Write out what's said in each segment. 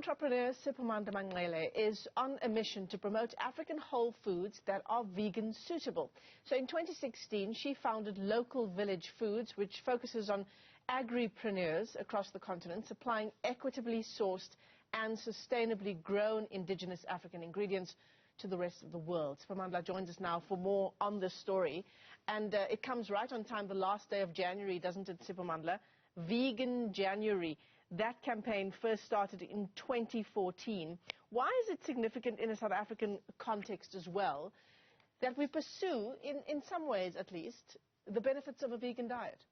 Entrepreneur Sipamandla Manqele is on a mission to promote African whole foods that are vegan suitable. So in 2016, she founded Local Village Foods, which focuses on agripreneurs across the continent, supplying equitably sourced and sustainably grown indigenous African ingredients to the rest of the world. Sipamandla joins us now for more on this story. And it comes right on time, the last day of January, doesn't it, Sipamandla? Vegan January. That campaign first started in 2014. Why is it significant in a South African context as well that we pursue, in some ways at least, the benefits of a vegan diet?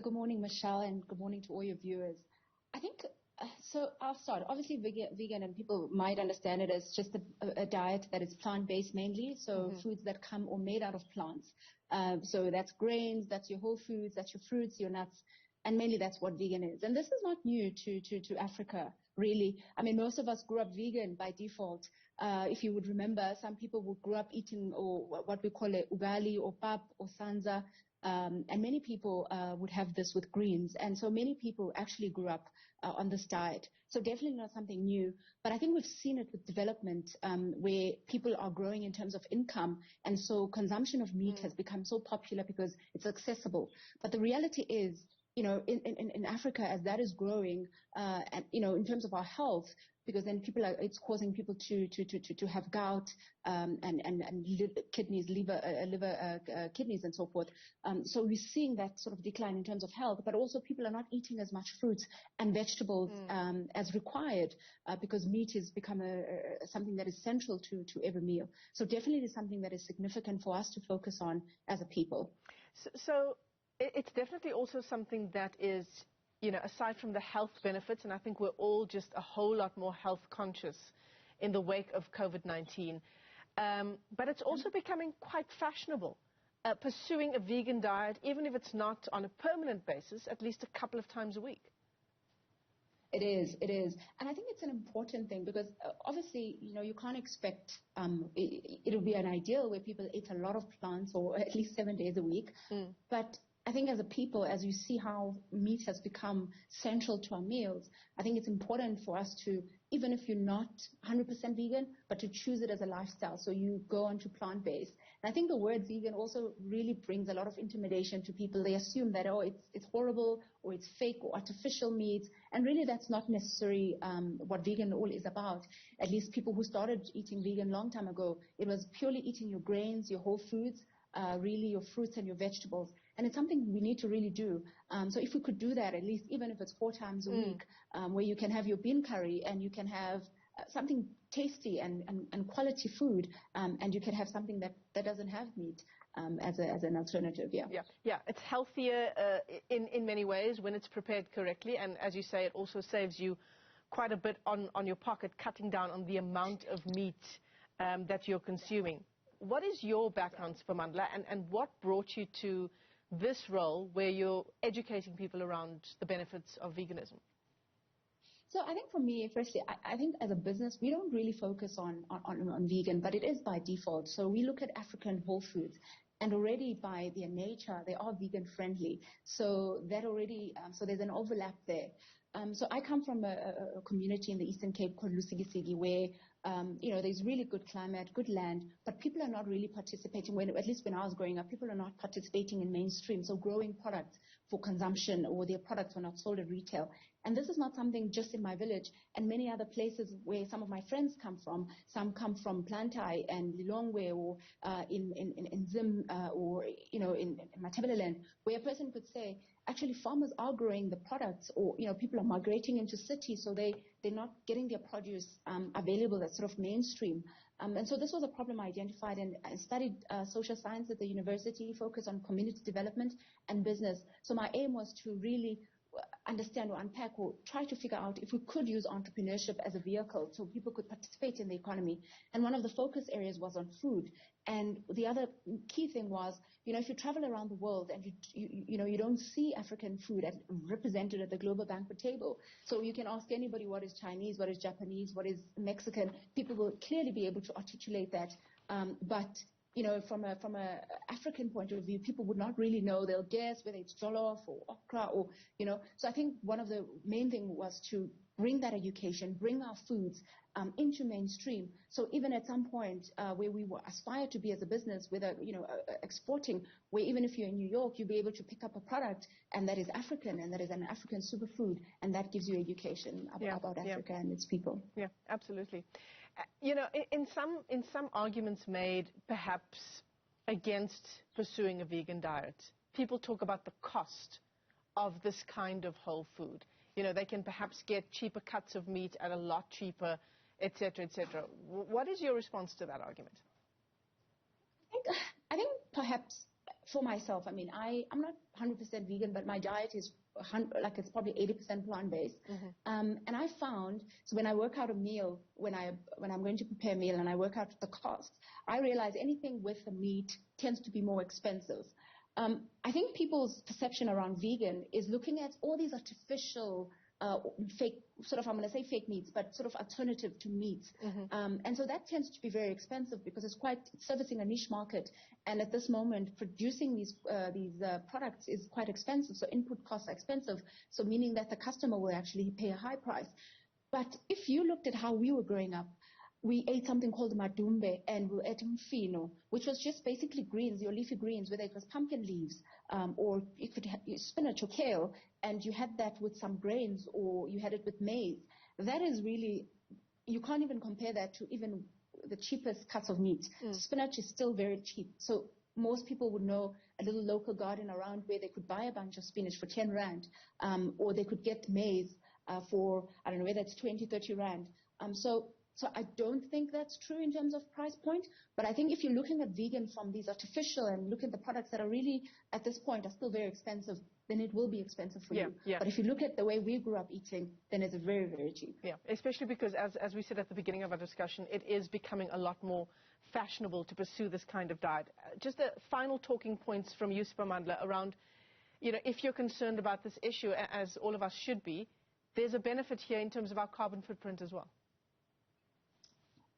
Good morning, Michelle, and good morning to all your viewers. I think, so I'll start. Obviously, vegan, and people might understand it as just a diet that is plant-based mainly, so foods that come or made out of plants. So that's grains, that's your whole foods, that's your fruits, your nuts, and mainly that's what vegan is. And this is not new to Africa, really. I mean, most of us grew up vegan by default. If you would remember, some people would grow up eating or what we call it ugali or pap or sanza. And many people would have this with greens. And so many people actually grew up on this diet. So definitely not something new. But I think we've seen it with development where people are growing in terms of income. And so consumption of meat has become so popular because it's accessible. But the reality is, you know, in Africa, as that is growing, and, you know, in terms of our health, because then it's causing people to have gout, and kidneys, liver, kidneys and so forth. So we're seeing that sort of decline in terms of health, but also people are not eating as much fruits and vegetables as required, because meat has become something that is central to every meal. So definitely something that is significant for us to focus on as a people. So it's definitely also something that is, you know, aside from the health benefits, and I think we're all just a whole lot more health conscious in the wake of COVID-19, but it's also becoming quite fashionable, pursuing a vegan diet, even if it's not on a permanent basis, at least a couple of times a week. It is. And I think it's an important thing because obviously, you know, you can't expect, it'll be an ideal where people eat a lot of plants or at least 7 days a week. But I think as a people, as you see how meat has become central to our meals, I think it's important for us to, even if you're not 100% vegan, but to choose it as a lifestyle. So you go on to plant-based. And I think the word vegan also really brings a lot of intimidation to people. They assume that, oh, it's horrible or it's fake or artificial meat. And really that's not necessarily what vegan all is about. At least people who started eating vegan a long time ago, it was purely eating your grains, your whole foods, really your fruits and your vegetables. And it's something we need to really do. So if we could do that, at least even if it's 4 times a week, where you can have your bean curry and you can have something tasty and quality food, and you can have something that doesn't have meat as an alternative. Yeah, it's healthier in many ways when it's prepared correctly. And as you say, it also saves you quite a bit on your pocket, cutting down on the amount of meat that you're consuming. What is your background, Sipamandla, and what brought you to this role where you're educating people around the benefits of veganism? So I think for me, firstly, I think as a business, we don't really focus on vegan, but it is by default. So we look at African whole foods. And already by their nature, they are vegan friendly. So that already, so there's an overlap there. So I come from a community in the Eastern Cape called Lusigisigi where, you know, there's really good climate, good land, but people are not really participating. At least when I was growing up, people are not participating in mainstream. So growing products for consumption or their products were not sold at retail. And this is not something just in my village and many other places where some of my friends come from. Some come from Plantai and Lilongwe or in Zim or, you know, in Matabeleland, where a person could say, actually farmers are growing the products, or, you know, people are migrating into cities, so they're not getting their produce available as sort of mainstream. And so this was a problem I identified, and I studied social science at the university, focused on community development and business. So my aim was to really understand or unpack or try to figure out if we could use entrepreneurship as a vehicle so people could participate in the economy. And one of the focus areas was on food. And the other key thing was, you know, if you travel around the world and you don't see African food represented at the global banquet table. So you can ask anybody what is Chinese, what is Japanese, what is Mexican. People will clearly be able to articulate that. But you know, from a African point of view, people would not really know. They'll guess whether it's jollof or okra or, you know. So I think one of the main thing was to bring that education, bring our foods into mainstream. So even at some point where we aspire to be as a business, whether exporting, where even if you're in New York, you'll be able to pick up a product and that is African and that is an African superfood, and that gives you education about Africa and its people. Yeah, absolutely. In some arguments made, perhaps against pursuing a vegan diet, people talk about the cost of this kind of whole food. They can perhaps get cheaper cuts of meat at a lot cheaper, et cetera, et cetera. What is your response to that argument? I think perhaps for myself, I'm not 100% vegan, but my diet is it's probably 80% plant-based. And I found, so when I work out a meal, when I'm going to prepare a meal and I work out the cost, I realize anything with the meat tends to be more expensive. I think people's perception around vegan is looking at all these artificial, fake, I'm going to say fake meats, but sort of alternative to meats. And so that tends to be very expensive because it's servicing a niche market. And at this moment, producing these products is quite expensive. So input costs are expensive. So meaning that the customer will actually pay a high price. But if you looked at how we were growing up, we ate something called madumbe and we ate mfino, which was just basically greens, your leafy greens, whether it was pumpkin leaves or you could have spinach or kale, and you had that with some grains or you had it with maize. That is really, you can't even compare that to even the cheapest cuts of meat. Spinach is still very cheap. So most people would know a little local garden around where they could buy a bunch of spinach for 10 Rand, or they could get maize for, I don't know, whether it's 20, 30 Rand. So I don't think that's true in terms of price point, but I think if you're looking at vegan from these artificial and look at the products that are really, at this point, are still very expensive, then it will be expensive for you. But if you look at the way we grew up eating, then it's very, very cheap. Yeah, especially because, as we said at the beginning of our discussion, it is becoming a lot more fashionable to pursue this kind of diet. Just the final talking points from you, Sipamandla, around, if you're concerned about this issue, as all of us should be, there's a benefit here in terms of our carbon footprint as well.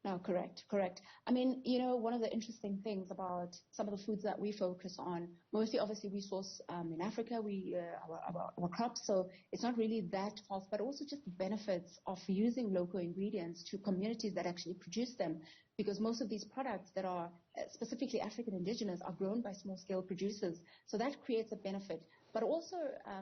No, correct. One of the interesting things about some of the foods that we focus on, mostly obviously we source in Africa, our crops, so it's not really that false, but also just the benefits of using local ingredients to communities that actually produce them, because most of these products that are specifically African indigenous are grown by small-scale producers, so that creates a benefit. But also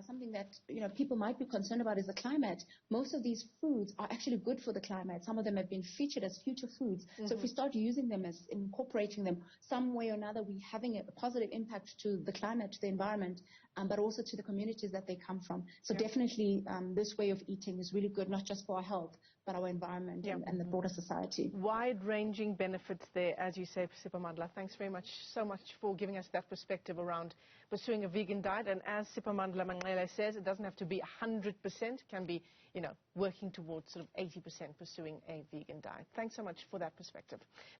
something that people might be concerned about is the climate. Most of these foods are actually good for the climate. Some of them have been featured as future foods. So if we start using them as incorporating them some way or another, we're having a positive impact to the climate, to the environment, but also to the communities that they come from. So definitely this way of eating is really good, not just for our health, but our environment and the broader society. Wide-ranging benefits there, as you say, Sipamandla. Thanks so much for giving us that perspective around pursuing a vegan diet. And as Sipamandla Manqele says, it doesn't have to be 100%. It can be, working towards sort of 80% pursuing a vegan diet. Thanks so much for that perspective.